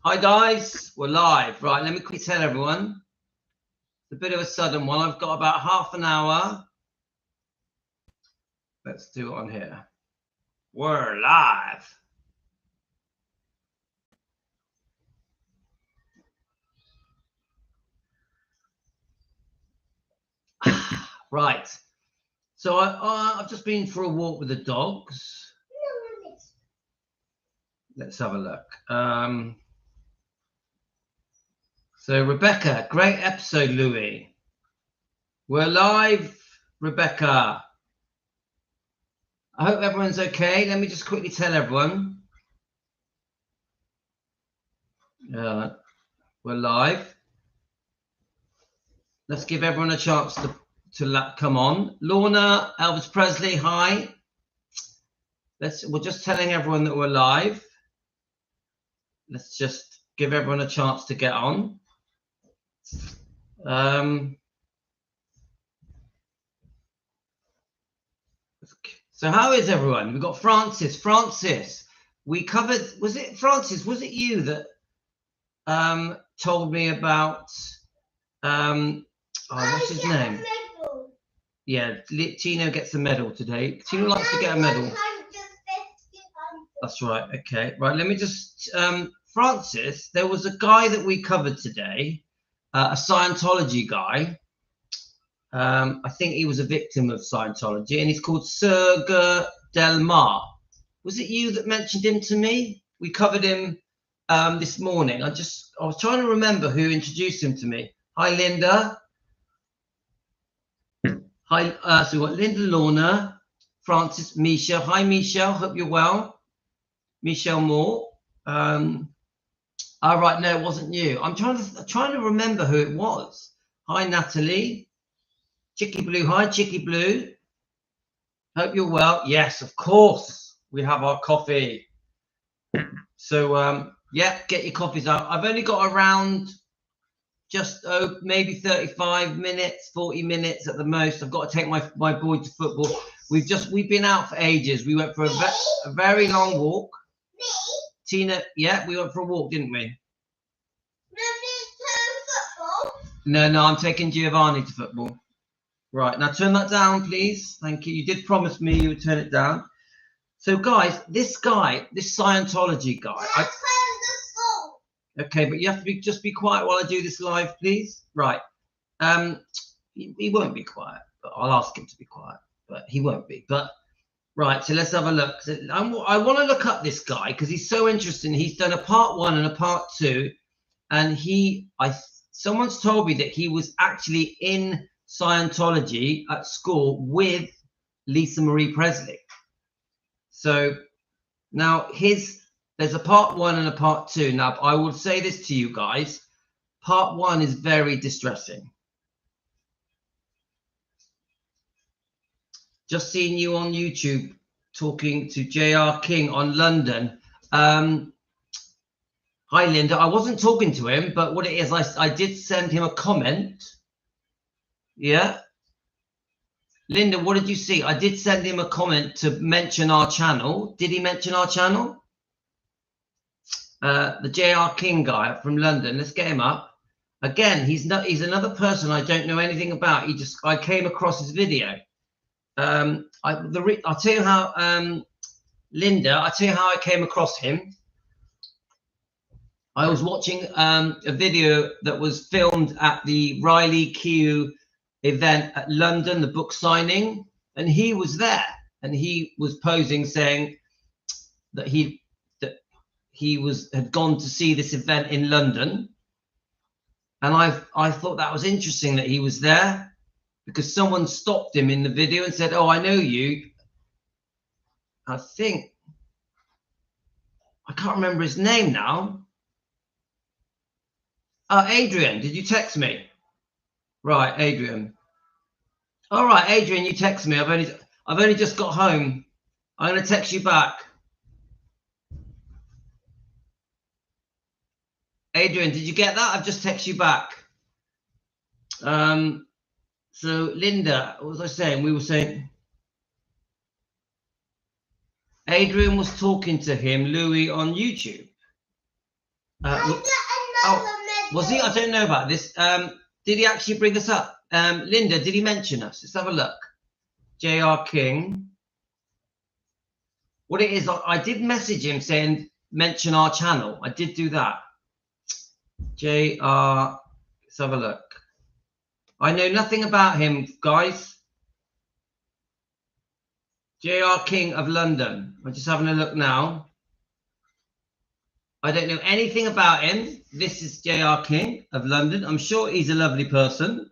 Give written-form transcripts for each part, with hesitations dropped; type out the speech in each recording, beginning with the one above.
Hi guys, we're live. Right, let me quickly tell everyone. It's a bit of a sudden one. I've got about half an hour. Let's do it on here. We're live. Right. So I've just been for a walk with the dogs. Let's have a look. So Rebecca, great episode, Louis. We're live, Rebecca. I hope everyone's okay. Let me just quickly tell everyone. We're live. Let's give everyone a chance to come on. Lorna, Elvis Presley, hi. We're just telling everyone that we're live. Let's just give everyone a chance to get on. So how is everyone? We've got Francis. Francis, we covered, was it Francis? Was it you that told me about what's his name? Yeah, Tino gets a medal today. Tino likes to get a medal. That's right. Okay. Right. Let me just Francis, there was a guy that we covered today, a Scientology guy. I think he was a victim of Scientology, and he's called Serge Del Mar. Was it you that mentioned him to me? We covered him this morning. I was trying to remember who introduced him to me. Hi, Linda. Hi. So we've got Linda, Lorna, Francis, Micheal. Hi, Micheal. Hope you're well. Micheal Moore. All right. No, it wasn't you. I'm trying to remember who it was. Hi, Natalie. Chicky Blue, hi Chicky Blue. Hope you're well. Yes, of course. We have our coffee. So yeah, get your coffees out. I've only got around just maybe 35 minutes, 40 minutes at the most. I've got to take my boy to football. We've been out for ages. We went for a very long walk. Me? Tina, yeah, we went for a walk, didn't we? No, I'm taking Giovanni to football. Right, now turn that down, please. Thank you. You did promise me you would turn it down. So, guys, this Scientology guy. Okay, but you have to just be quiet while I do this live, please. Right. He won't be quiet, but I'll ask him to be quiet, but he won't be. But right, so let's have a look. So I want to look up this guy because he's so interesting. He's done a part 1 and a part 2, and someone's told me that he was actually in Scientology at school with Lisa Marie Presley. So now there's a part 1 and a part 2. Now I will say this to you guys, part 1 is very distressing. Just seeing you on YouTube talking to JR King on London. Hi Linda, I wasn't talking to him, but what it is, I did send him a comment. Yeah. Linda, what did you see? I did send him a comment to mention our channel. Did he mention our channel? The JR King guy from London. Let's get him up. Again, he's another person I don't know anything about. I came across his video. I'll tell you how, Linda, I'll tell you how I came across him. I was watching a video that was filmed at the Riley Keough event at London, the book signing, and he was there, and he was posing saying that he had gone to see this event in London, and I thought that was interesting that he was there because someone stopped him in the video and said, "Oh, I know you." I think I can't remember his name now. Adrian, did you text me? Right, Adrian. All right, Adrian, you text me. I've only just got home. I'm going to text you back. Adrian, did you get that? I've just texted you back. So Linda, what was I saying? We were saying Adrian was talking to him, Louis, on YouTube. Was he? I don't know about this. Did he actually bring us up? Linda, did he mention us? Let's have a look. J.R. King. What it is, I did message him saying mention our channel. I did do that. J.R. Let's have a look. I know nothing about him, guys. J.R. King of London. I'm just having a look now. I don't know anything about him. This is J.R. King of London. I'm sure he's a lovely person.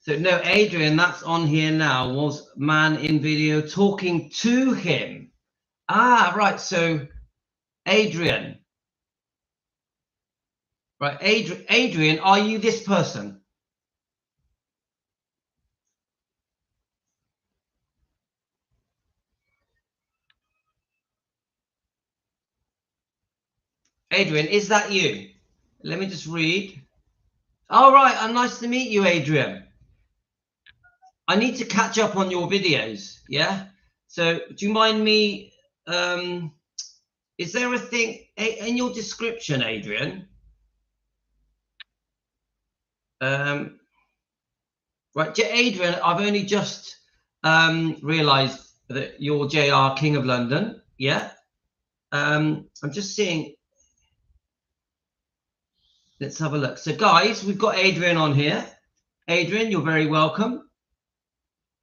So no, Adrian, that's on here now, was man in video talking to him. Ah, right. So Adrian. Right, Adrian, are you this person? Adrian, is that you? Let me just read. All right, nice to meet you, Adrian. I need to catch up on your videos, yeah? So do you mind me, is there a thing in your description, Adrian? Right, Adrian, I've only just realized that you're JR King of London, yeah? I'm just seeing. Let's have a look. So guys, we've got Adrian on here. Adrian, you're very welcome.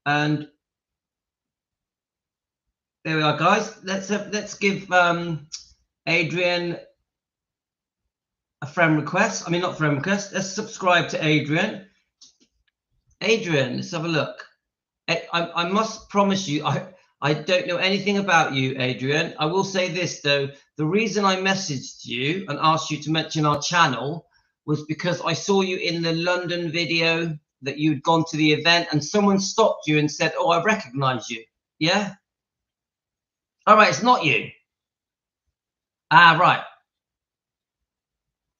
And there we are, guys. Let's give Adrian a friend request. I mean, not friend request. Let's subscribe to Adrian. Adrian, let's have a look. I must promise you, I don't know anything about you, Adrian. I will say this, though. The reason I messaged you and asked you to mention our channel was because I saw you in the London video that you'd gone to the event and someone stopped you and said, oh, I recognize you. Yeah? All right, it's not you. Ah, right.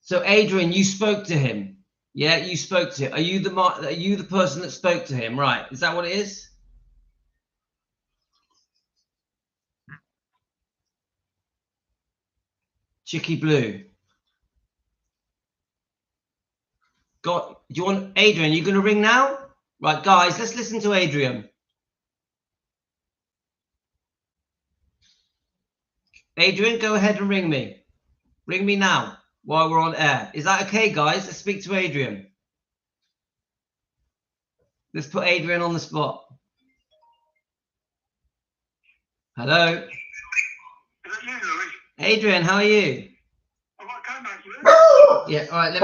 So, Adrian, you spoke to him. Yeah, you spoke to him. Are you the person that spoke to him? Right. Is that what it is? Chicky Blue. Do you want Adrian? You going to ring now? Right, guys, let's listen to Adrian. Adrian, go ahead and ring me. Ring me now while we're on air. Is that okay, guys? Let's speak to Adrian. Let's put Adrian on the spot. Hello. Is that you, Louis? Adrian, how are you? I'm okay, mate. Yeah, all right.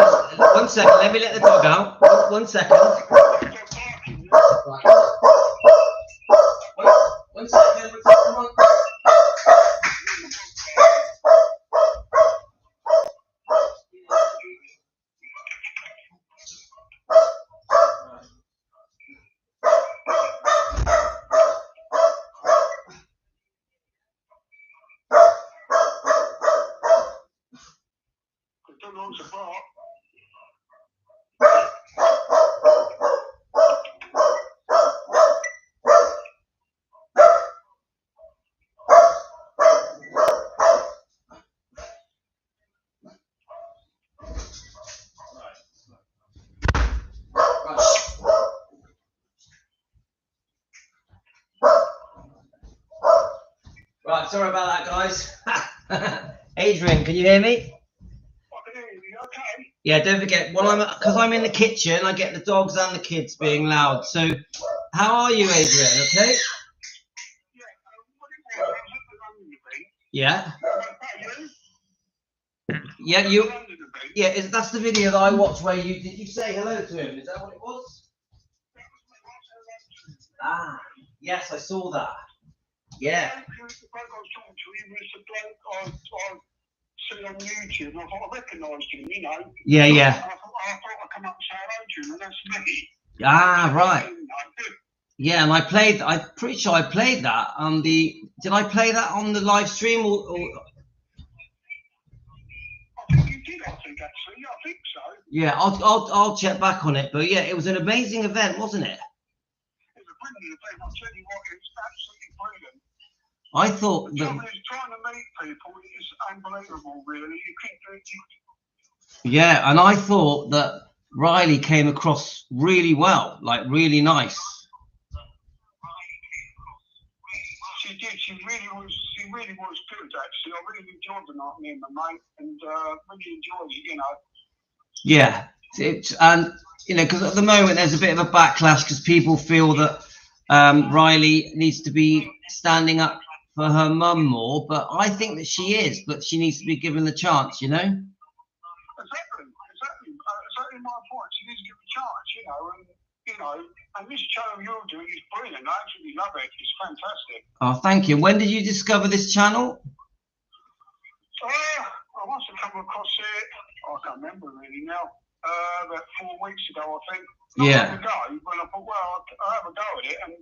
1 second. Let me let the dog out. 1 second. Right. 1 second. Come on. Right, sorry about that, guys. Adrian, can you hear me? I can hear you. Okay. Yeah, don't forget, because I'm in the kitchen, I get the dogs and the kids being loud. So, how are you, Adrian? Okay. Yeah. Yeah, you. Yeah, that's the video that I watched where did you say hello to him? Is that what it was? Ah, yes, I saw that. Yeah. On YouTube, I thought I recognised him, you know. Yeah, yeah. I thought I'd come up and say hello to him, and that's me. Ah, right. Yeah, and I'm pretty sure I played that on the. Did I play that on the live stream or? I think you did. I think actually, I think so. Yeah, I'll check back on it, but yeah, it was an amazing event, wasn't it? It was a brilliant event. I'll tell you what, it was absolutely brilliant. I thought The that. trouble is trying to meet people is unbelievable, really. You keep doing it. Yeah, and I thought that Riley came across really well, like really nice. She did. She really was good, actually. I really enjoyed the night, me and my mate, and really enjoyed it, you know. Yeah, and you know, because at the moment there's a bit of a backlash because people feel that Riley needs to be standing up for her mum more, but I think that she is, but she needs to be given the chance, you know. Exactly. Exactly my point. She needs to give a chance, you know, and this channel you're doing is brilliant. I absolutely love it. It's fantastic. Oh, thank you. When did you discover this channel? I must have come across it. I can't remember really now. About 4 weeks ago, I think. Yeah. Ago, when I thought, well, I'll have a go at it, and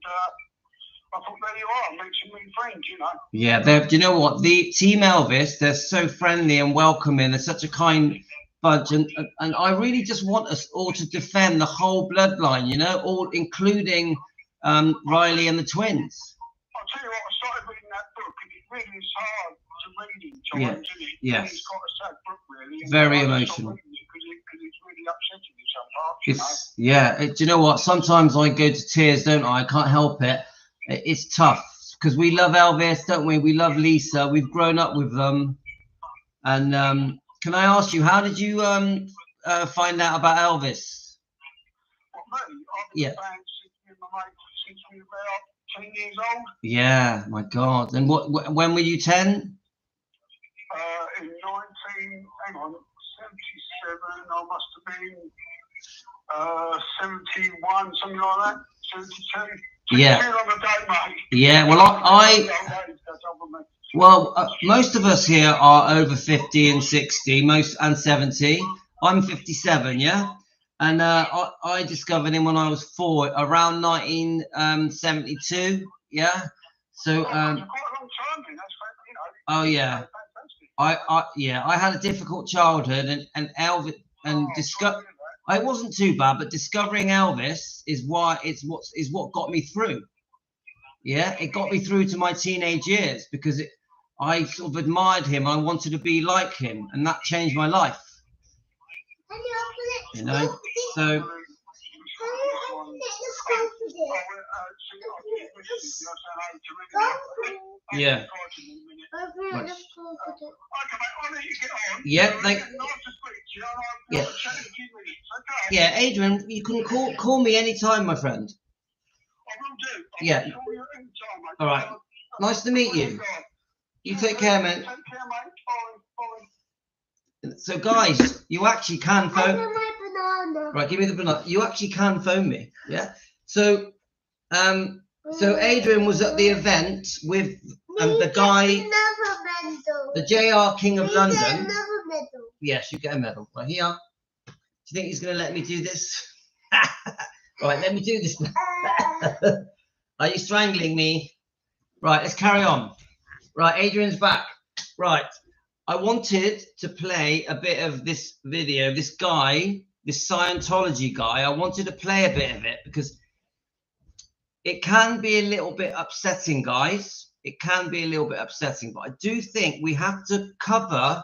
I thought, there you are, make some new friends, you know. Yeah, do you know what? The Team Elvis, they're so friendly and welcoming. They're such a kind bunch, and I really just want us all to defend the whole bloodline, you know, all including Riley and the twins. I'll tell you what, I started reading that book, and it really is hard to read in times, isn't it? Yes. It's quite a sad book, really. Very emotional. Because it's really upsetting in some parts, you know. Yeah, do you know what? Sometimes I go to tears, don't I? I can't help it. It's tough because we love Elvis, don't we? We love Lisa. We've grown up with them. And can I ask you, how did you find out about Elvis? Well, me, I've been Yeah. a fan since we were about 10 years old. Yeah, my God. And when were you 10? In 77, I must have been 71, something like that. 72. Yeah. Too long a day, mate. Yeah, well, most of us here are over 50 and 60, most and 70. I'm 57, yeah? And I discovered him when I was 4, around 1972, yeah? So, quite a long time, then. That's, you know, oh, yeah. I had a difficult childhood, and Elvis, and it wasn't too bad, but discovering Elvis is what got me through. Yeah, it got me through to my teenage years because I sort of admired him. I wanted to be like him, and that changed my life. You know, so. Yeah. Right. Yeah, yeah, Adrian, you can call me anytime, my friend. Yeah. All right. Nice to meet you. You take care, man. So, guys, you actually can phone. Right, give me the banana. You actually can phone me. Yeah. So, Adrian was at the event with the guy, the JR King of London. Yes, you get a medal. Right here. Do you think he's going to let me do this? Right, let me do this. Are you strangling me? Right, let's carry on. Right, Adrian's back. Right, I wanted to play a bit of this video. This guy, this Scientology guy, I wanted to play a bit of it because it can be a little bit upsetting, guys. It can be a little bit upsetting, but I do think we have to cover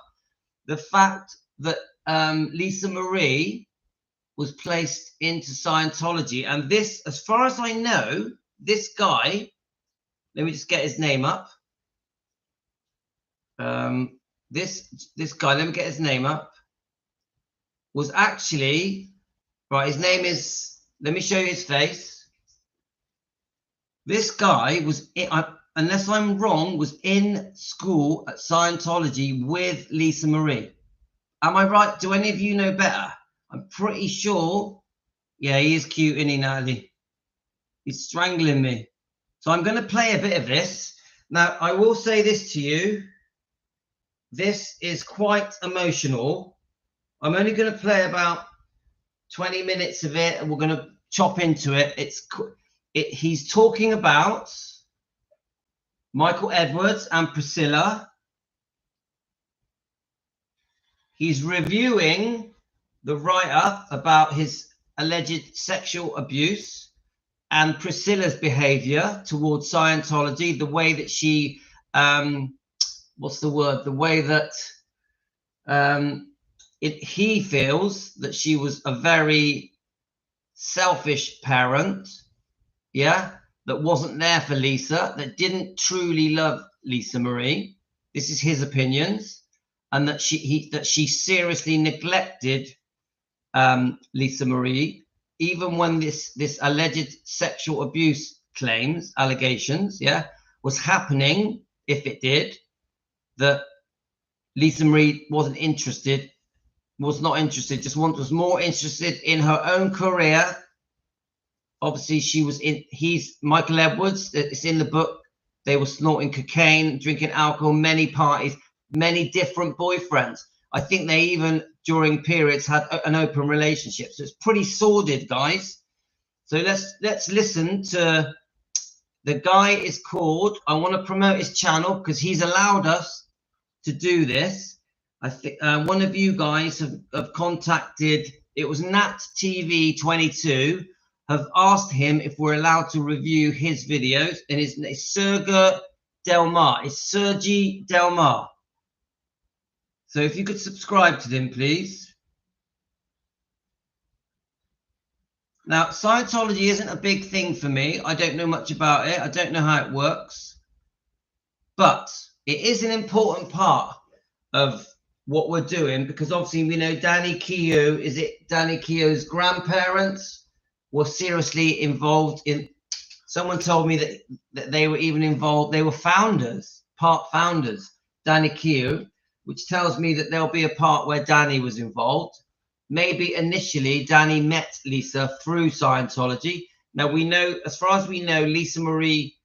the fact that Lisa Marie was placed into Scientology. And this, as far as I know, this guy, let me just get his name up. This guy, let me get his name up, was actually, right, his name is, let me show you his face. This guy was, unless I'm wrong, was in school at Scientology with Lisa Marie. Am I right? Do any of you know better? I'm pretty sure. Yeah, he is cute, isn't he, Natalie? He's strangling me. So I'm going to play a bit of this. Now, I will say this to you. This is quite emotional. I'm only going to play about 20 minutes of it, and we're going to chop into it. He's talking about Michael Edwards and Priscilla. He's reviewing the write-up about his alleged sexual abuse and Priscilla's behavior towards Scientology, the way that she what's the word? The way that he feels that she was a very selfish parent, yeah, that wasn't there for Lisa, that didn't truly love Lisa Marie. This is his opinions, and that she seriously neglected Lisa Marie, even when this alleged sexual abuse allegations, yeah, was happening. If it did, that Lisa Marie was not interested, was more interested in her own career. Obviously, she was Michael Edwards, it's in the book. They were snorting cocaine, drinking alcohol, many parties, many different boyfriends. I think they even, during periods, had an open relationship. So it's pretty sordid, guys. So let's listen to the guy. Is called, I want to promote his channel because he's allowed us to do this. I think one of you guys have contacted, it was Nat TV 22, have asked him if we're allowed to review his videos, and it's Sergey Delmar. It's Sergey Delmar. So if you could subscribe to them, please. Now, Scientology isn't a big thing for me. I don't know much about it. I don't know how it works. But it is an important part of what we're doing, because obviously we know Danny Keogh's grandparents were seriously involved in, someone told me that they were even involved, they were part founders, Danny Keogh, which tells me that there'll be a part where Danny was involved. Maybe initially Danny met Lisa through Scientology. Now we know, as far as we know, Lisa Marie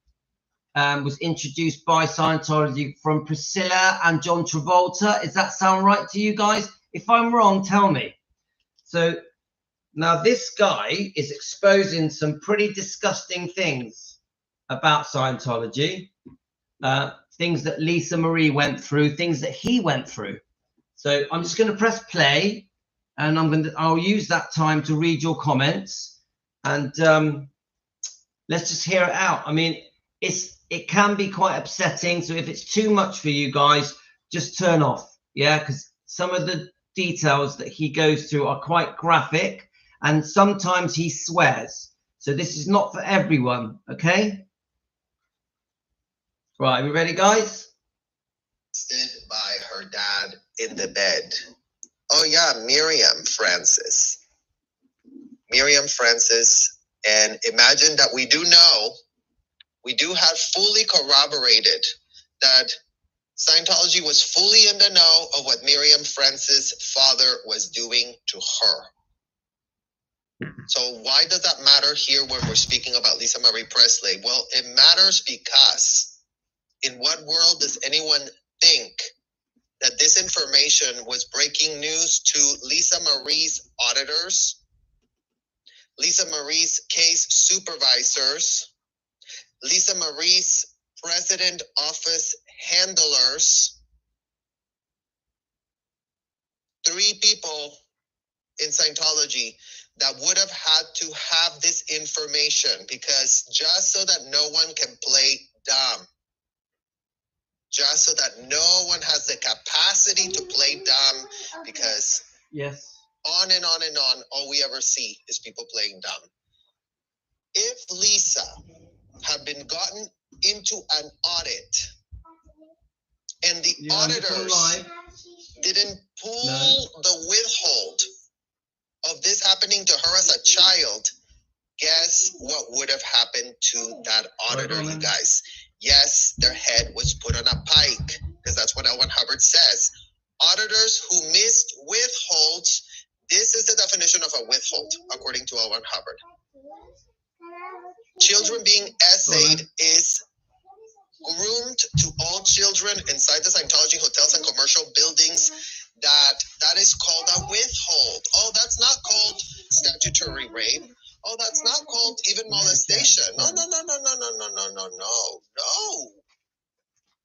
was introduced by Scientology from Priscilla and John Travolta. Does that sound right to you guys? If I'm wrong, tell me. So now this guy is exposing some pretty disgusting things about Scientology, things that Lisa Marie went through, things that he went through. So I'm just going to press play, and I'll use that time to read your comments, and let's just hear it out. I mean, it can be quite upsetting. So if it's too much for you guys, just turn off. Yeah, because some of the details that he goes through are quite graphic, and sometimes he swears. So this is not for everyone. Okay. Right. Are we ready, guys? By her dad in the bed. Oh yeah, Miriam Francis. And imagine that we do have fully corroborated that Scientology was fully in the know of what Miriam Francis' father was doing to her. So why does that matter here when we're speaking about Lisa Marie Presley? Well, it matters because in what world does anyone think that this information was breaking news to Lisa Marie's auditors, Lisa Marie's case supervisors, Lisa Marie's president office handlers, 3 people in Scientology that would have had to have this information, because just so that no one can play dumb, just so that no one has the capacity to play dumb, because yes, on and on and on, all we ever see is people playing dumb. If Lisa had been gotten into an audit and the auditors didn't pull the withhold of this happening to her as a child, guess what would have happened to that auditor, you guys? Yes, their head was put on a pike, because that's what L. Ron Hubbard says. Auditors who missed withholds, this is the definition of a withhold, according to L. Ron Hubbard. Children being essayed is groomed to all children inside the Scientology hotels and commercial buildings. That is called a withhold. Oh, that's not called statutory rape. Oh, that's not called even molestation. No.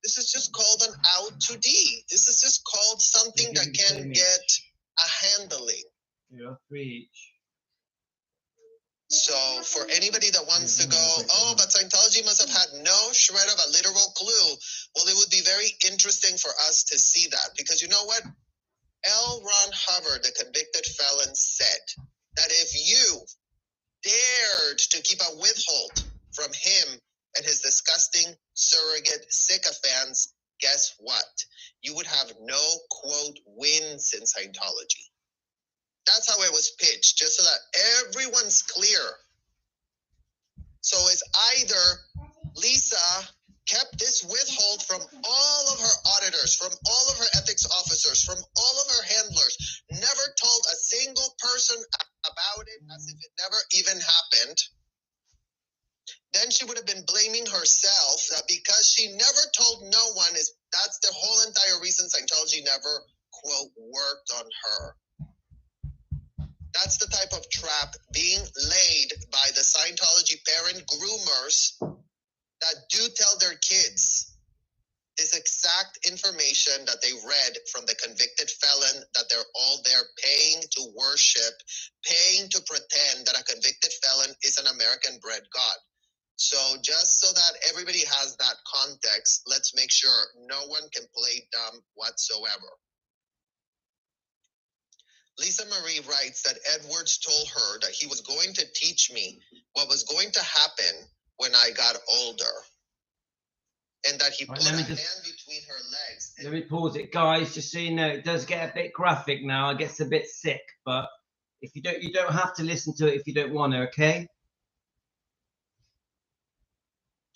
This is just called an out to D. This is just called something that can get a handling. Yeah, 3 each. So for anybody that wants to go, oh, but Scientology must have had no shred of a literal clue. Well, it would be very interesting for us to see that, because you know what? L. Ron Hubbard, the convicted felon, said that if you dared to keep a withhold from him and his disgusting surrogate sycophants, guess what? You would have no, quote, wins in Scientology. That's how it was pitched, just so that everyone's clear. So it's either Lisa kept this withhold from all of her auditors, from all of her ethics officers, from all of her handlers, never told a single person about it as if it never even happened. Then she would have been blaming herself that because she never told no one, that's the whole entire reason Scientology never, quote, worked on her. That's the type of trap being laid by the Scientology parent groomers that do tell their kids this exact information that they read from the convicted felon, that they're all there paying to worship, paying to pretend that a convicted felon is an American-bred God. So just so that everybody has that context, let's make sure no one can play dumb whatsoever. Lisa Marie writes that Edwards told her that he was going to teach me what was going to happen when I got older. And that he put a hand between her legs. Let me pause it, guys, just so you know, it does get a bit graphic now. It gets a bit sick, but if you don't have to listen to it if you don't want to, okay?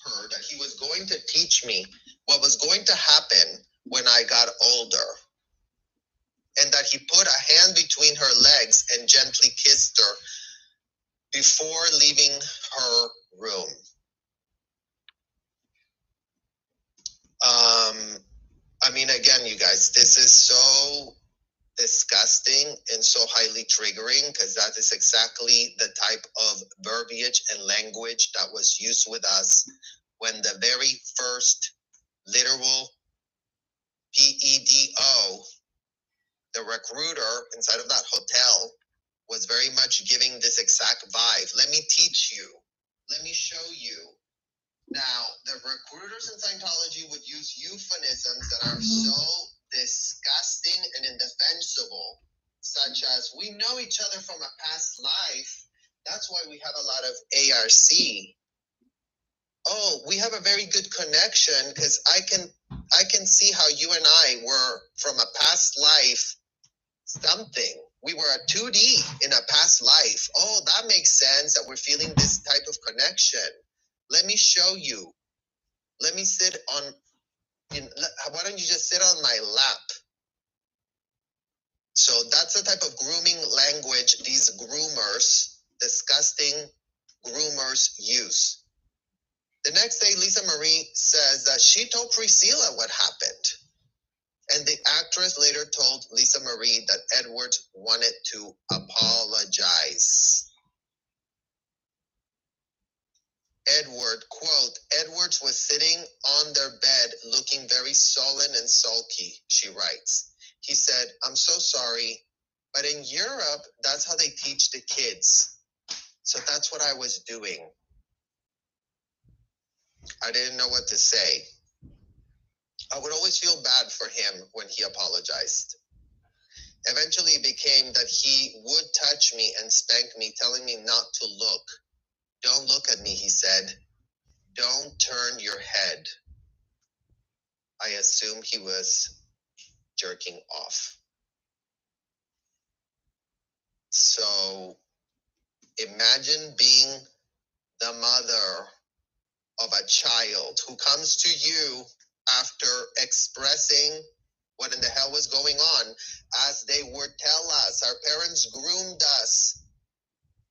Her that he was going to teach me what was going to happen when I got older. And that he put a hand between her legs and gently kissed her before leaving her room. I mean, again, you guys, this is so disgusting and so highly triggering, because that is exactly the type of verbiage and language that was used with us when the very first literal PEDO, the recruiter inside of that hotel, was very much giving this exact vibe. Let me teach you. Let me show you. Now, the recruiters in Scientology would use euphemisms that are so disgusting and indefensible, such as, we know each other from a past life. That's why we have a lot of ARC. Oh, we have a very good connection because I can see how you and I were from a past life something. We were a 2D in a past life. Oh, that makes sense that we're feeling this type of connection. Let me show you. Let me sit on, why don't you just sit on my lap? So that's the type of grooming language these groomers, disgusting groomers, use. The next day, Lisa Marie says that she told Priscilla what happened. And the actress later told Lisa Marie that Edwards wanted to apologize. Edward, quote, Edwards was sitting on their bed looking very sullen and sulky, she writes. He said, I'm so sorry, but in Europe, that's how they teach the kids. So that's what I was doing. I didn't know what to say. I would always feel bad for him when he apologized. Eventually it became that he would touch me and spank me, telling me not to look. Don't look at me, he said. Don't turn your head. I assume he was jerking off. So imagine being the mother of a child who comes to you after expressing what in the hell was going on, as they would tell us. Our parents groomed us.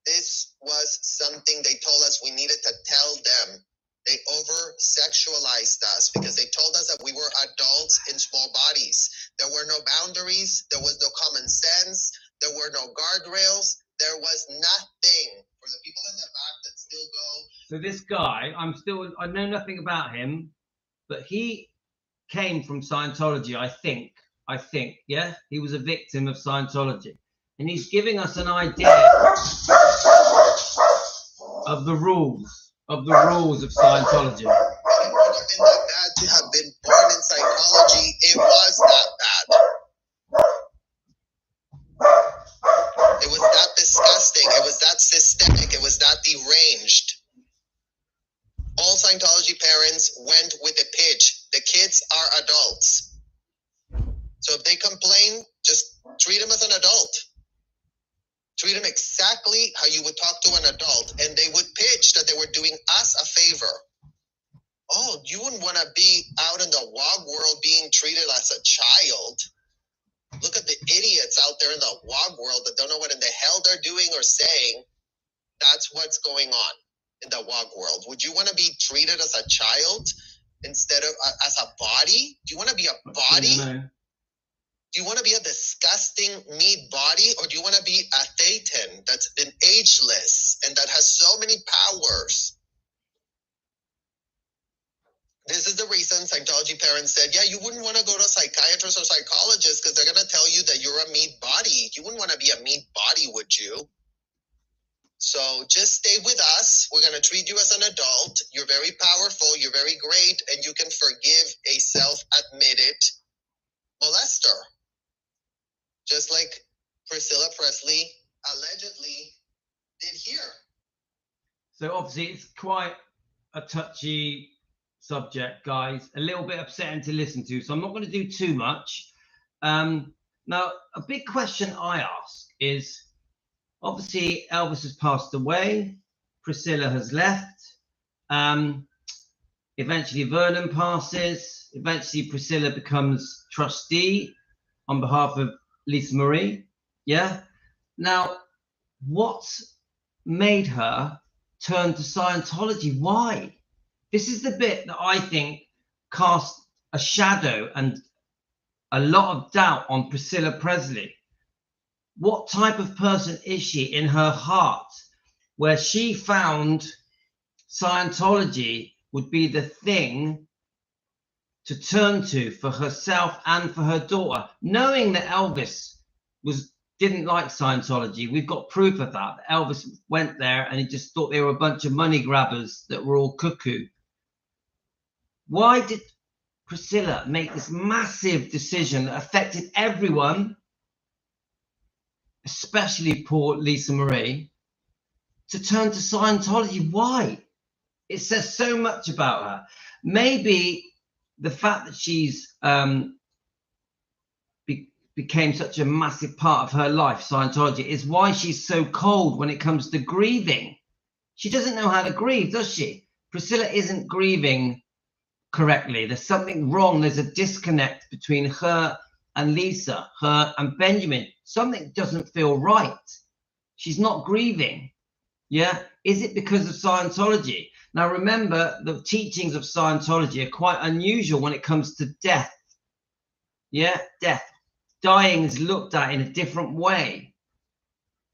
This was something they told us we needed to tell them. They over-sexualized us because they told us that we were adults in small bodies. There were no boundaries. There was no common sense. There were no guardrails. There was nothing. For the people in the back that still go. So this guy, I know nothing about him, but he came from Scientology, I think, yeah? He was a victim of Scientology. And he's giving us an idea. of the rules of Scientology. It would have been that bad to have been born in Scientology. It was that bad. It was that disgusting. It was that systemic. It was that deranged. All Scientology parents went with the pitch. The kids are adults. So if they complain, just treat them as an adult. Treat them exactly how you would talk to an adult, and they would pitch that they were doing us a favor. Oh, you wouldn't want to be out in the WOG world being treated as a child. Look at the idiots out there in the WOG world that don't know what in the hell they're doing or saying. That's what's going on in the WOG world. Would you want to be treated as a child instead of as a body? Do you want to be a body? No. Do you want to be a disgusting meat body, or do you want to be a Thetan that's been ageless and that has so many powers? This is the reason Scientology parents said, yeah, you wouldn't want to go to a psychiatrist or psychologist because they're going to tell you that you're a meat body. You wouldn't want to be a meat body, would you? So just stay with us. We're going to treat you as an adult. You're very powerful. You're very great. And you can forgive a self-admitted molester. Just like Priscilla Presley allegedly did here. So obviously it's quite a touchy subject, guys. A little bit upsetting to listen to. So I'm not going to do too much. Now, a big question I ask is, obviously Elvis has passed away. Priscilla has left. Eventually Vernon passes. Eventually Priscilla becomes trustee on behalf of Lisa Marie. Yeah. Now, what's made her turn to Scientology? Why? This is the bit that I think cast a shadow and a lot of doubt on Priscilla Presley. What type of person is she in her heart, where she found Scientology would be the thing to turn to for herself and for her daughter, knowing that Elvis didn't like Scientology? We've got proof of that. Elvis went there and he just thought they were a bunch of money grabbers that were all cuckoo. Why did Priscilla make this massive decision that affected everyone, especially poor Lisa Marie, to turn to Scientology? Why? It says so much about her. Maybe the fact that she's became such a massive part of her life, Scientology, is why she's so cold when it comes to grieving. She doesn't know how to grieve, does she? Priscilla isn't grieving correctly. There's something wrong. There's a disconnect between her and Lisa, her and Benjamin. Something doesn't feel right. She's not grieving. Yeah. Is it because of Scientology? Now, remember, the teachings of Scientology are quite unusual when it comes to death. Yeah, death. Dying is looked at in a different way.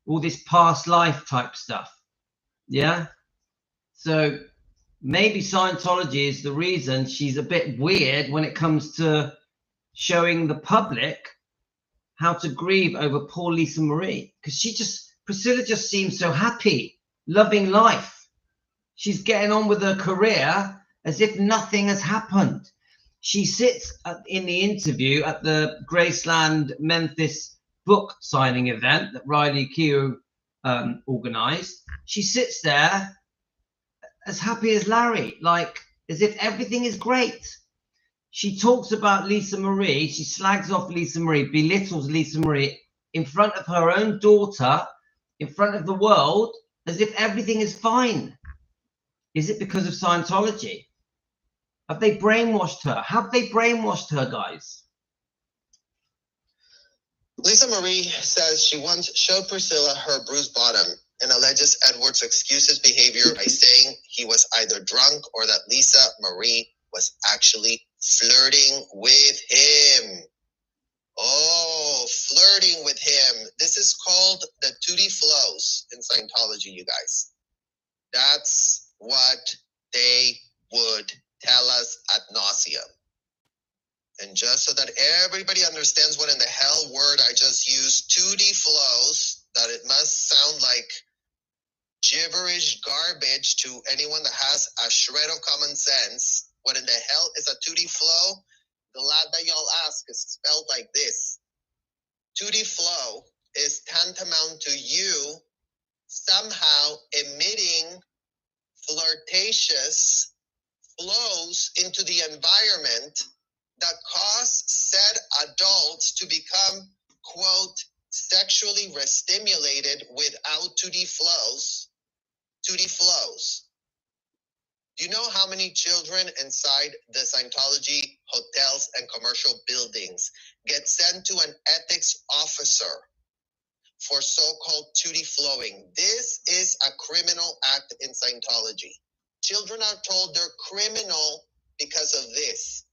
All this past life type stuff. Yeah. So maybe Scientology is the reason she's a bit weird when it comes to showing the public how to grieve over poor Lisa Marie. Because Priscilla just seems so happy, loving life. She's getting on with her career as if nothing has happened. She sits in the interview at the Graceland Memphis book signing event that Riley Keough organized. She sits there as happy as Larry, like as if everything is great. She talks about Lisa Marie. She slags off Lisa Marie, belittles Lisa Marie in front of her own daughter, in front of the world, as if everything is fine. Is it because of Scientology? Have they brainwashed her? Have they brainwashed her, guys? Lisa Marie says she once showed Priscilla her bruised bottom and alleges Edwards excused his behavior by saying he was either drunk or that Lisa Marie was actually flirting with him. Oh, flirting with him. This is called the tutti flows in Scientology, you guys. That's what they would tell us ad nauseum. And just so that everybody understands what in the hell word I just used, tutti flows, that it must sound like gibberish garbage to anyone that has a shred of common sense. What in the hell is a Tutti Flow? Glad that y'all asked. It's spelled like this. Tutti Flow is tantamount to you somehow emitting flirtatious flows into the environment that cause said adults to become, quote, sexually restimulated without Tutti Flows. Tutti Flows. Do you know how many children inside the Scientology hotels and commercial buildings get sent to an ethics officer for so-called Tutti Flowing? This is a criminal act in Scientology. Children are told they're criminal because of this.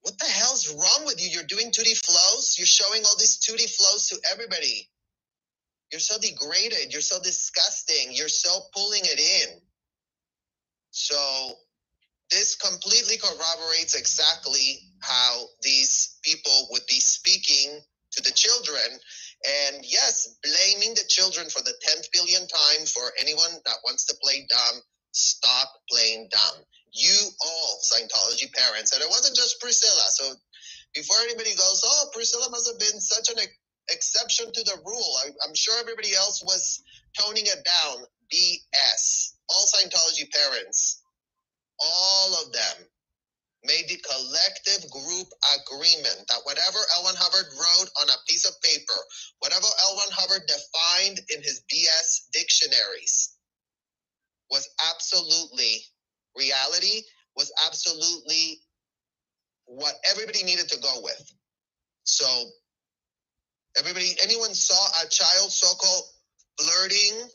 What the hell's wrong with you? You're doing Tutti Flows? You're showing all these Tutti Flows to everybody. You're so degraded. You're so disgusting. You're so pulling it in. So this completely corroborates exactly how these people would be speaking to the children. And yes, blaming the children for the 10th billion time for anyone that wants to play dumb. Stop playing dumb. You all Scientology parents, and it wasn't just Priscilla. So before anybody goes, oh, Priscilla must have been such an exception to the rule. I'm sure everybody else was toning it down. BS. All Scientology parents, all of them, made the collective group agreement that whatever L. Ron Hubbard wrote on a piece of paper, whatever L. Ron Hubbard defined in his BS dictionaries was absolutely reality, was absolutely what everybody needed to go with. So anyone saw a child so-called flirting,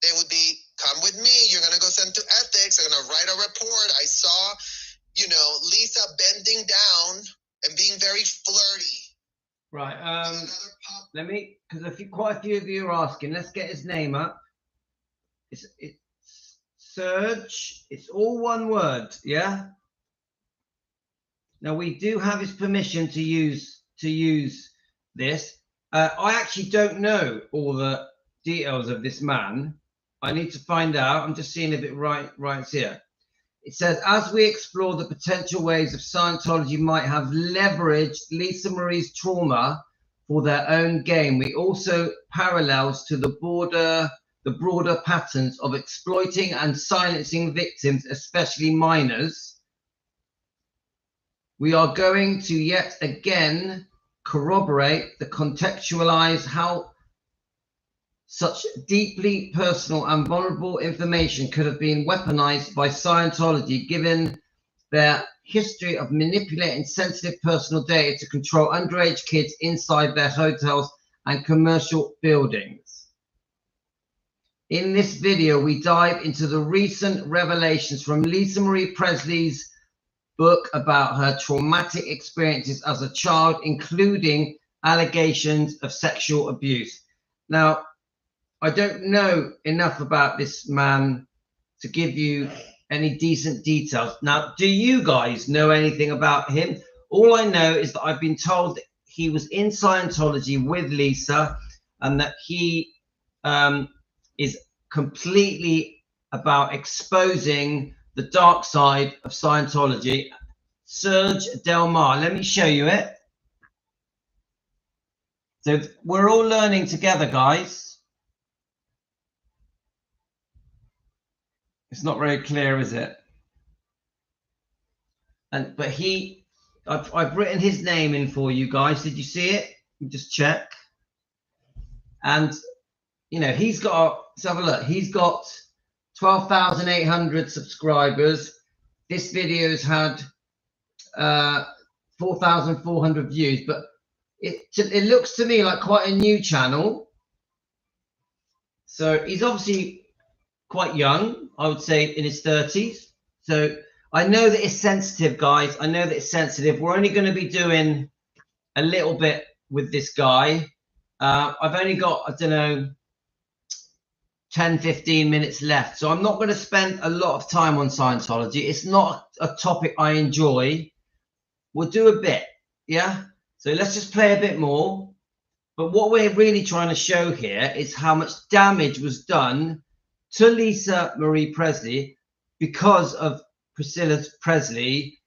they would be, come with me, you're going to go send to ethics, they're going to write a report. I saw, Lisa bending down and being very flirty. Right, let me, because quite a few of you are asking, let's get his name up. It's Serge, it's all one word, yeah? Now, we do have his permission to use this. I actually don't know all the details of this man. I need to find out. I'm just seeing if it right here. It says, as we explore the potential ways of Scientology might have leveraged Lisa Marie's trauma for their own gain, we also parallels to the broader patterns of exploiting and silencing victims, especially minors. We are going to yet again corroborate the contextualize how such deeply personal and vulnerable information could have been weaponized by Scientology, given their history of manipulating sensitive personal data to control underage kids inside their hotels and commercial buildings. In this video, we dive into the recent revelations from Lisa Marie Presley's book about her traumatic experiences as a child, including allegations of sexual abuse. Now, I don't know enough about this man to give you any decent details. Now, do you guys know anything about him? All I know is that I've been told that he was in Scientology with Lisa and that he is completely about exposing the dark side of Scientology. Serge Del Mar, let me show you it. So we're all learning together, guys. It's not very clear, is it? But I've written his name in for you guys. Did you see it? You just check. And he's got, let's have a look. He's got 12,800 subscribers. This video's had 4,400 views, but it looks to me like quite a new channel. So he's obviously quite young, I would say in his 30s. So I know that it's sensitive, guys. I know that it's sensitive. We're only going to be doing a little bit with this guy. I've only got, I don't know, 10-15 minutes left, so I'm not going to spend a lot of time on Scientology. It's not a topic I enjoy. We'll do a bit, yeah? So let's just play a bit more. But what we're really trying to show here is how much damage was done to Lisa Marie Presley because of Priscilla Presley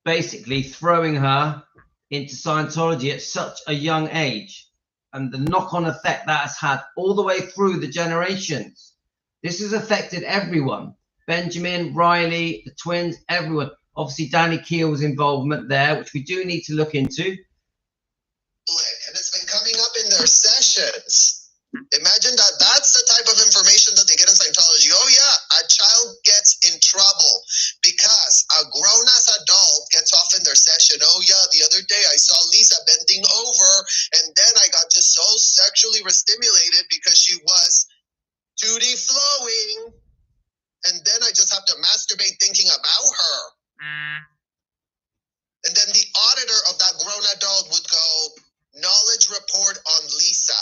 basically throwing her into Scientology at such a young age, and the knock-on effect that has had all the way through the generations. This has affected everyone. Benjamin, Riley, the twins, everyone. Obviously, Danny Keel's involvement there, which we do need to look into. And it's been coming up in their sessions. Imagine that. That's the type of information that they get in Scientology. Oh yeah, a child gets in trouble because a grown-ass adult gets off in their session. Oh yeah, the other day I saw Lisa bending over, and then I got just so sexually stimulated because she was duty flowing, and then I just have to masturbate thinking about her. And then the auditor of that grown adult would go, knowledge report on Lisa.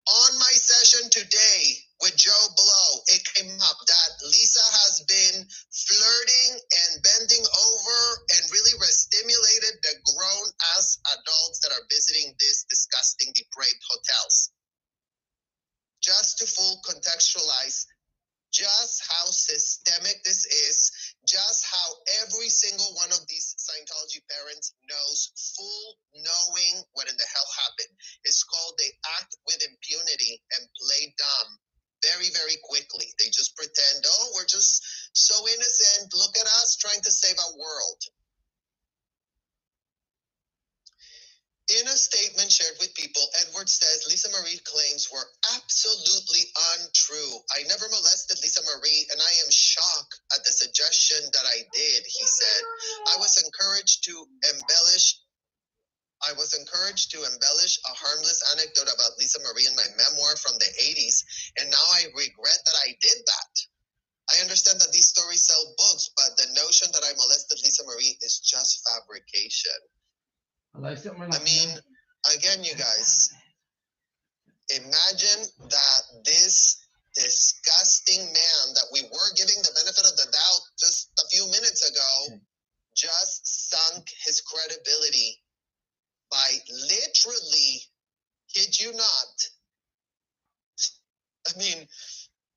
On my session today with Joe Blow, it came up that Lisa has been flirting and bending over and really stimulated the grown-ass adults that are visiting these disgusting, depraved hotels. Just to full contextualize just how systemic this is, just how every single one of these Scientology parents knows, full knowing what in the hell happened. It's called they act with impunity and play dumb very, very quickly. They just pretend, oh, we're just so innocent. Look at us trying to save our world. In a statement shared with People, Edwards says Lisa Marie claims were absolutely untrue. I never molested Lisa Marie, and I am shocked at the suggestion that I did, he said. I was encouraged to embellish a harmless anecdote about Lisa Marie in my memoir from the 80s, and now I regret that I did that. I understand that these stories sell books, but the notion that I molested Lisa Marie is just fabrication. I mean, again, you guys, imagine that this disgusting man that we were giving the benefit of the doubt just a few minutes ago just sunk his credibility by literally, kid you not, I mean,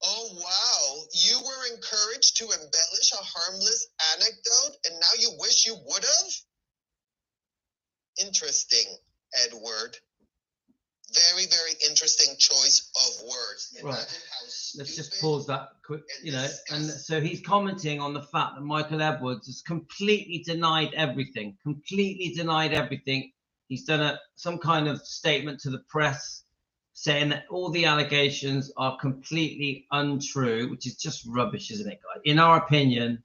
oh wow, you were encouraged to embellish a harmless anecdote and now you wish you would have? Interesting, Edward. Very, very interesting choice of words. Right. Let's just pause that quick, and so he's commenting on the fact that Micheal Edwards has completely denied everything. He's done some kind of statement to the press saying that all the allegations are completely untrue, which is just rubbish, isn't it, guys? In our opinion,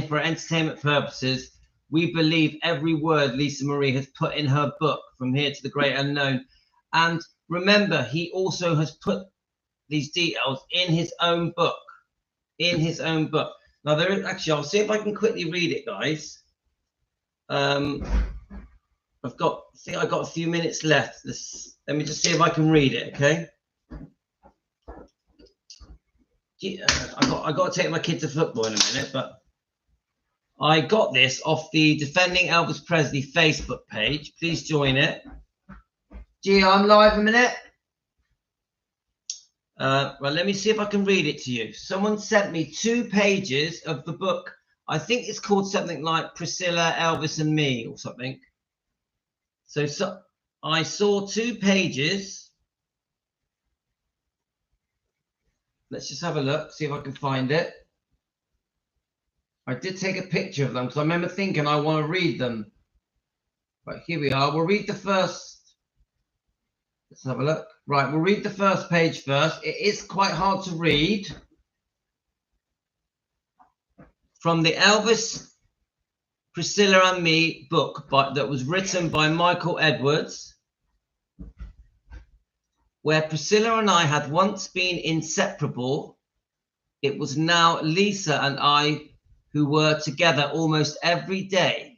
for entertainment purposes, we believe every word Lisa Marie has put in her book, From Here to the Great Unknown. And remember, he also has put these details in his own book. Now, there is actually, I'll see if I can quickly read it, guys. I've got a few minutes left. Let me just see if I can read it, okay? I got to take my kid to football in a minute, but I got this off the Defending Elvis Presley Facebook page. Please join it. Gee, I'm live a minute. Well, let me see if I can read it to you. Someone sent me 2 pages of the book. I think it's called something like Priscilla, Elvis and Me or something. So I saw 2 pages. Let's just have a look, see if I can find it. I did take a picture of them because I remember thinking I want to read them. Right, here we are. We'll read the first. Let's have a look. Right, we'll read the first page first. It is quite hard to read. From the Elvis, Priscilla and Me book that was written by Micheal Edwards, where Priscilla and I had once been inseparable, it was now Lisa and I who were together almost every day.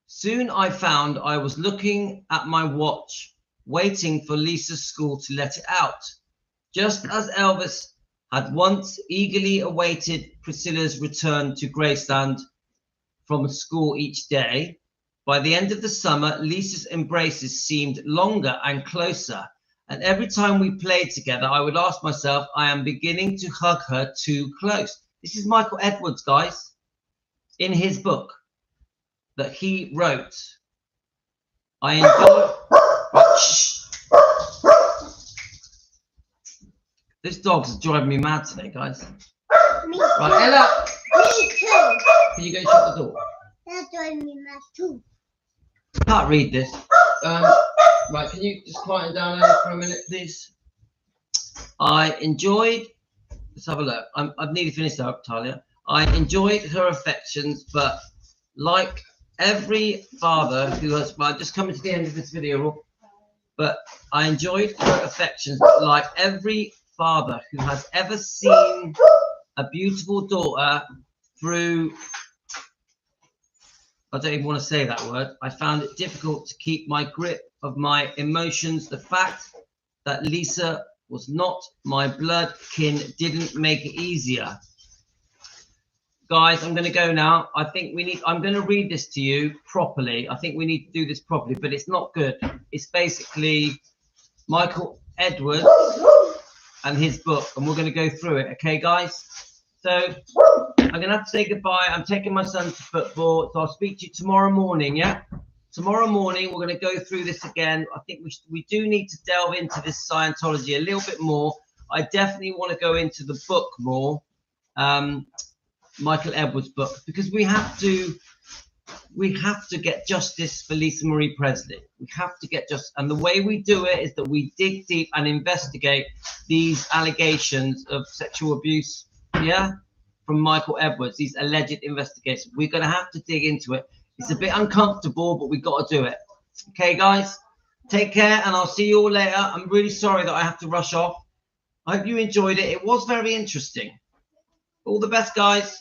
Soon I found I was looking at my watch, waiting for Lisa's school to let it out. Just as Elvis had once eagerly awaited Priscilla's return to Graceland from school each day, By the end of the summer, Lisa's embraces seemed longer and closer. And every time we played together, I would ask myself, I am beginning to hug her too close. This is Michael Edwards, guys, in his book that he wrote. I enjoy... Shh. This dog's driving me mad today, guys. Me Right, Ella. Me too. Can you go shut the door? That's driving me mad too. Can't read this. Right, can you just quieten down Ella for a minute, please? I enjoyed. Let's have a look. I've nearly finished up, Talia. I enjoyed her affections, but like every father who has, well, just coming to the end of this video, but I enjoyed her affections, but like every father who has ever seen a beautiful daughter through, I don't even want to say that word, I found it difficult to keep my grip of my emotions. The fact that Lisa was not my blood kin didn't make it easier. Guys, I'm going to go now. I think we need, I'm going to read this to you properly. I think we need to do this properly, but it's not good. It's basically Michael Edwards and his book, and we're going to go through it. Okay, guys? So I'm going to have to say goodbye. I'm taking my son to football, so I'll speak to you tomorrow morning, yeah? Tomorrow morning, we're going to go through this again. I think we do need to delve into this Scientology a little bit more. I definitely want to go into the book more. Michael Edwards' book, because we have to get justice for Lisa Marie Presley. We have to get justice, and the way we do it is that we dig deep and investigate these allegations of sexual abuse, yeah, from Michael Edwards, these alleged investigations. We're going to have to dig into it. It's a bit uncomfortable, but we've got to do it. Okay, guys, take care, and I'll see you all later. I'm really sorry that I have to rush off. I hope you enjoyed it. It was very interesting. All the best, guys.